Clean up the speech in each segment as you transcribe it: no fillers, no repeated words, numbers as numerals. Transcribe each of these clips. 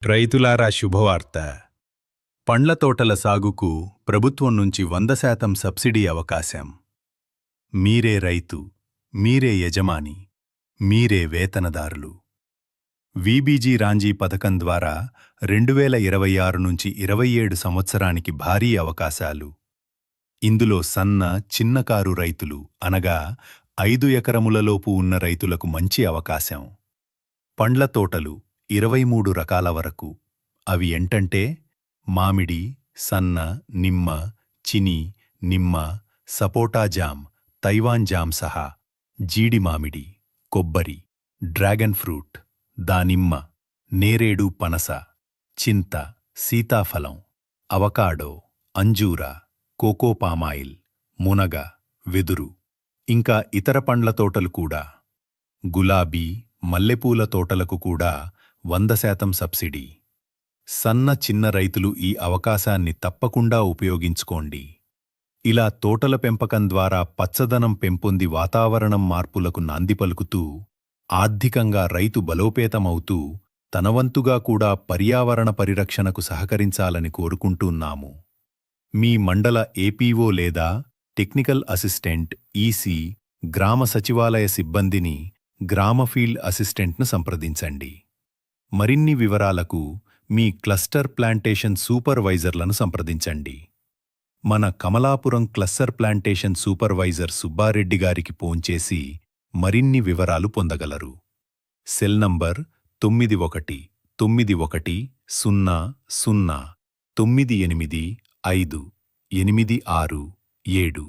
రైతులారా శుభవార్త. పండ్ల తోటల సాగుకు ప్రభుత్వం నుంచి 100% సబ్సిడీ అవకాశం. మీరే రైతు, మీరే యజమాని, మీరే వేతనదారులు. వీబీజీ రాంజీ పథకం ద్వారా 2026 నుంచి 27 సంవత్సరానికి భారీ అవకాశాలు. ఇందులో సన్న, చిన్నకారు రైతులు అనగా 5 ఎకరములలోపు ఉన్న రైతులకు మంచి అవకాశం. పండ్ల తోటలు 23 రకాల వరకు. అవి ఏంటంటే మామిడి, సన్న, నిమ్మ, చిని, నిమ్మ, సపోటా జామ్, తైవాన్ జామ్ సహా జీడి మామిడి, కొబ్బరి, డ్రాగన్ ఫ్రూట్, దానిమ్మ, నేరేడు పనస, చింత, సీతాఫలం, అవకాడో, అంజూర, కోకో పామాయిల్, మునగ, వెదురు, ఇంకా ఇతర పండ్ల తోటలు కూడా. గులాబీ, మల్లెపూల తోటలకు కూడా 100% సబ్సిడీ. సన్న చిన్న రైతులు ఈ అవకాశాన్ని తప్పకుండా ఉపయోగించుకోండి. ఇలా తోటల పెంపకం ద్వారా పచ్చదనం పెంపొంది వాతావరణం మార్పులకు నాంది పలుకుతూ, ఆర్థికంగా రైతు బలోపేతమవుతూ, తనవంతుగా కూడా పర్యావరణ పరిరక్షణకు సహకరించాలని కోరుకుంటున్నాము. మీ మండల ఏపీఓ లేదా టెక్నికల్ అసిస్టెంట్, ఈసీ, గ్రామ సచివాలయ సిబ్బందిని, గ్రామ ఫీల్డ్ అసిస్టెంట్ను సంప్రదించండి. మరిన్ని వివరాలకు మీ క్లస్టర్ ప్లాంటేషన్ సూపర్వైజర్లను సంప్రదించండి. మన Kamalapuram cluster plantation supervisor Subba Reddy గారికి ఫోన్ చేసి మరిన్ని వివరాలు పొందగలరు. Cell number 919100985867.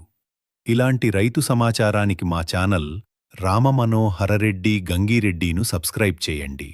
ఇలాంటి రైతు సమాచారానికి మా ఛానల్ రామమనోహరరెడ్డి గంగిరెడ్డిను సబ్స్క్రైబ్ చేయండి.